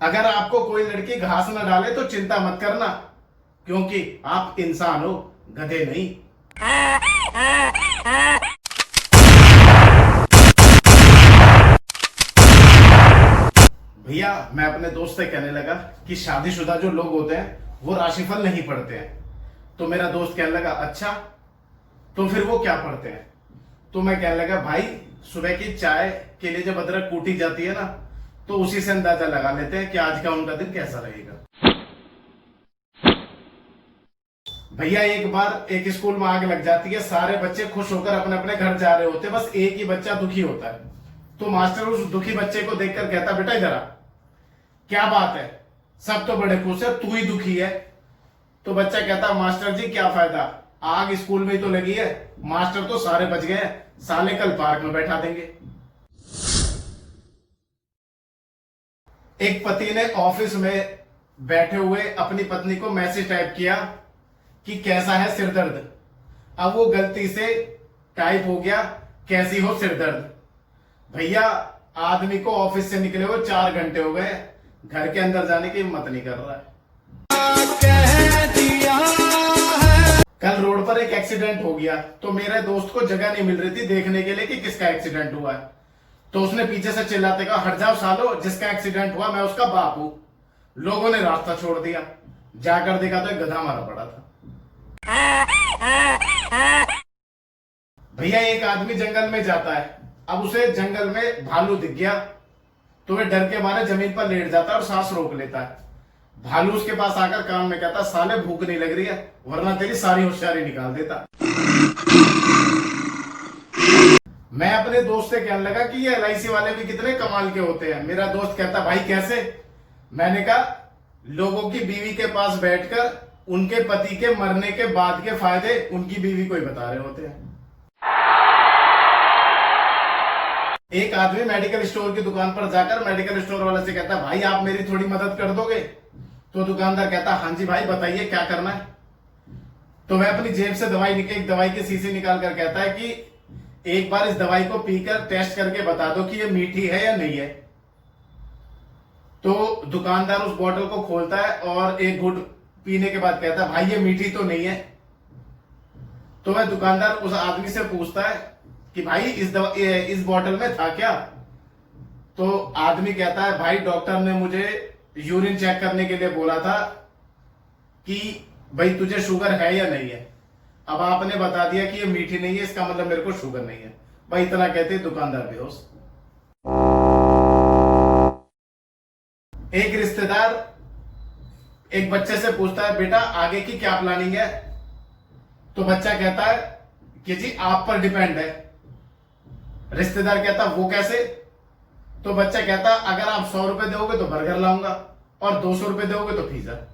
अगर आपको कोई लड़की घास न डाले तो चिंता मत करना, क्योंकि आप इंसान हो, गधे नहीं। भैया मैं अपने दोस्त से कहने लगा कि शादीशुदा जो लोग होते हैं वो राशिफल नहीं पढ़ते हैं। तो मेरा दोस्त कहने लगा अच्छा, तो फिर वो क्या पढ़ते हैं? तो मैं कहने लगा भाई, सुबह की चाय के लिए जब अदरक कूटी जाती है ना, तो उसी से अंदाजा लगा लेते हैं कि आज का उनका दिन कैसा रहेगा। भैया एक बार एक स्कूल में आग लग जाती है, सारे बच्चे खुश होकर अपने अपने घर जा रहे होते, बस एक ही बच्चा दुखी होता है। तो मास्टर उस दुखी बच्चे को देखकर कहता, बेटा इधर आ, क्या बात है, सब तो बड़े खुश है, तू ही दुखी है। तो बच्चा कहता, मास्टर जी क्या फायदा, आग स्कूल में ही तो लगी है, मास्टर तो सारे बच गए, साले कल पार्क में बैठा देंगे। एक पति ने ऑफिस में बैठे हुए अपनी पत्नी को मैसेज टाइप किया कि कैसा है सिरदर्द। अब वो गलती से टाइप हो गया, कैसी हो सिरदर्द। भैया आदमी को ऑफिस से निकले हुए 4 घंटे हो गए, घर के अंदर जाने की हिम्मत नहीं कर रहा है। कल रोड पर एक एक्सीडेंट हो गया, तो मेरे दोस्त को जगह नहीं मिल रही थी देखने के लिए कि किसका एक्सीडेंट हुआ है। तो उसने पीछे से चिल्लाते कहा, हट जाओ सालो, जिसका एक्सीडेंट हुआ मैं उसका बाप हूं। लोगों ने रास्ता छोड़ दिया, जाकर देखा तो एक गधा मारा पड़ा था। भैया एक आदमी जंगल में जाता है, अब उसे जंगल में भालू दिख गया, तो वह डर के मारे जमीन पर लेट जाता है और सांस रोक लेता है। भालू उसके पास आकर कान में कहता, साले भूख नहीं लग रही है, वरना तेरी सारी होशियारी निकाल देता। मैं अपने दोस्त से कहने लगा कि ये LIC वाले भी कितने कमाल के होते हैं। मेरा दोस्त कहता, भाई कैसे? मैंने कहा, लोगों की बीवी के पास बैठकर उनके पति के मरने के बाद के फायदे उनकी बीवी को ही बता रहे होते हैं। एक आदमी मेडिकल स्टोर की दुकान पर जाकर मेडिकल स्टोर वाले से कहता, भाई आप मेरी थोड़ी मदद कर दोगे? तो दुकानदार कहता, हाँ जी भाई बताइए क्या करना है। तो वह अपनी जेब से एक दवाई की शीशी निकाल कर कहता है कि एक बार इस दवाई को पीकर टेस्ट करके बता दो कि ये मीठी है या नहीं है। तो दुकानदार उस बोतल को खोलता है और एक घूंट पीने के बाद कहता है, भाई ये मीठी तो नहीं है। तो वह दुकानदार उस आदमी से पूछता है कि भाई इस बोतल में था क्या? तो आदमी कहता है, भाई डॉक्टर ने मुझे यूरिन चेक करने के लिए बोला था कि भाई तुझे शुगर है या नहीं है। अब आपने बता दिया कि ये मीठी नहीं है, इसका मतलब मेरे को शुगर नहीं है। भाई इतना कहते दुकानदार बेहोश। एक रिश्तेदार एक बच्चे से पूछता है, बेटा आगे की क्या प्लानिंग है? तो बच्चा कहता है कि जी आप पर डिपेंड है। रिश्तेदार कहता, वो कैसे? तो बच्चा कहता, अगर आप 100 रुपए दोगे तो बर्गर लाऊंगा और 200 रुपए दोगे तो पिज्जा।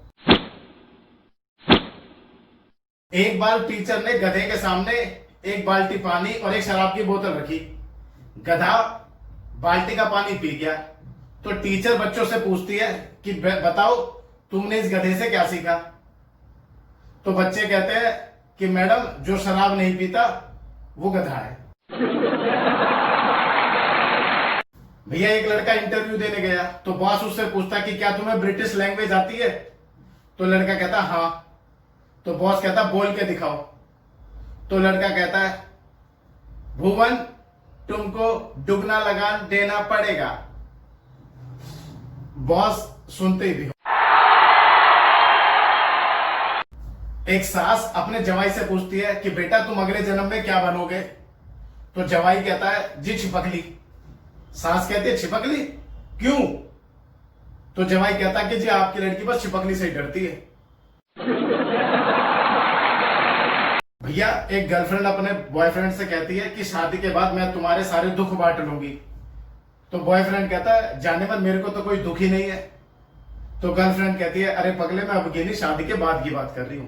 एक बार टीचर ने गधे के सामने एक बाल्टी पानी और एक शराब की बोतल रखी। गधा बाल्टी का पानी पी गया। तो टीचर बच्चों से पूछती है कि बताओ तुमने इस गधे से क्या सीखा? तो बच्चे कहते हैं कि मैडम जो शराब नहीं पीता वो गधा है। भैया एक लड़का इंटरव्यू देने गया, तो बॉस उससे पूछता कि क्या तुम्हें ब्रिटिश लैंग्वेज आती है? तो लड़का कहता हाँ। तो बॉस कहता बोल के दिखाओ। तो लड़का कहता है, भुवन तुमको दुगना लगान देना पड़ेगा। बॉस सुनते ही भी। एक सास अपने जवाई से पूछती है कि बेटा तुम अगले जन्म में क्या बनोगे? तो जवाई कहता है, जी छिपकली। सास कहती है, छिपकली क्यों? तो जवाई कहता है कि जी आपकी लड़की बस छिपकली से ही डरती है। भैया एक गर्लफ्रेंड अपने बॉयफ्रेंड से कहती है कि शादी के बाद मैं तुम्हारे सारे दुख बांट लूंगी। तो बॉयफ्रेंड कहता है, जाने मन मेरे को तो कोई दुख ही नहीं है। तो गर्लफ्रेंड कहती है, अरे पगले मैं अब नहीं, शादी के बाद की बात कर रही हूं।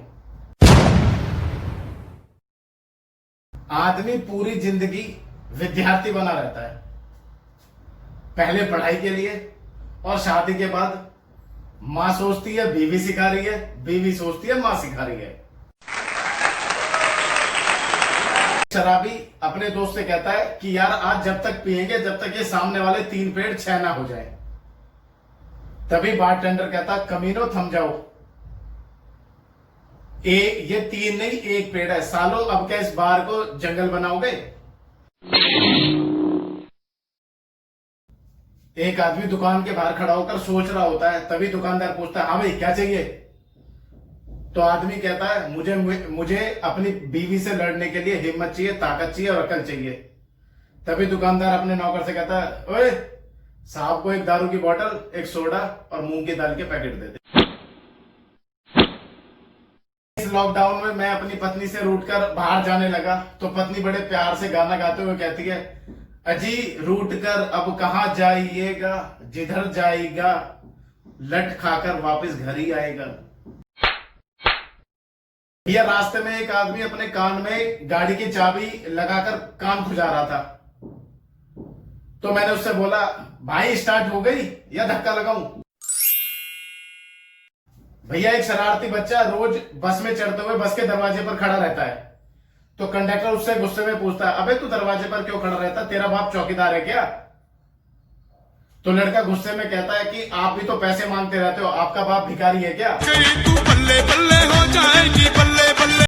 आदमी पूरी जिंदगी विद्यार्थी बना रहता है, पहले पढ़ाई के लिए और शादी के बाद मां सोचती है बीवी सिखा रही है, बीवी सोचती है मां सिखा रही है। शराबी अपने दोस्त से कहता है कि यार आज जब तक पिएंगे जब तक ये सामने वाले 3 पेड़ 6 ना हो जाए। तभी बारटेंडर कहता, कमीनो थम जाओ, ये 3 नहीं 1 पेड़ है सालों, अब क्या इस बार को जंगल बनाओगे। एक आदमी दुकान के बाहर खड़ा होकर सोच रहा होता है, तभी दुकानदार पूछता है, हाँ भाई क्या चाहिए। तो आदमी कहता है, मुझे मुझे अपनी बीवी से लड़ने के लिए हिम्मत चाहिए, ताकत चाहिए और अकल चाहिए। तभी दुकानदार अपने नौकर से कहता है, ओए साहब को एक दारू की बोतल, एक सोडा और मूंग की दाल के पैकेट दे दे। इस लॉकडाउन में मैं अपनी पत्नी से रूठकर बाहर जाने लगा, तो पत्नी बड़े प्यार से गाना गाते हुए कहती है, अजी रूठ कर अब कहां जाइएगा, जिधर जाएगा लट खाकर वापस घर ही आएगा। यह रास्ते में एक आदमी अपने कान में गाड़ी की चाबी लगाकर कान खुजा रहा था। तो मैंने उससे बोला, भाई स्टार्ट हो गई या धक्का लगाऊं। भैया एक शरारती बच्चा रोज बस में चढ़ते हुए बस के दरवाजे पर खड़ा रहता है। तो कंडक्टर उससे गुस्से में पूछता है, अबे तू दरवाजे पर क्यों खड़ा रहता, तेरा बाप चौकीदार है क्या। तो लड़का गुस्से में कहता है कि आप भी तो पैसे मांगते रहते हो, आपका बाप भिखारी है क्या। तू बल्ले बल्ले हो जाएगी बल्ले बल्ले।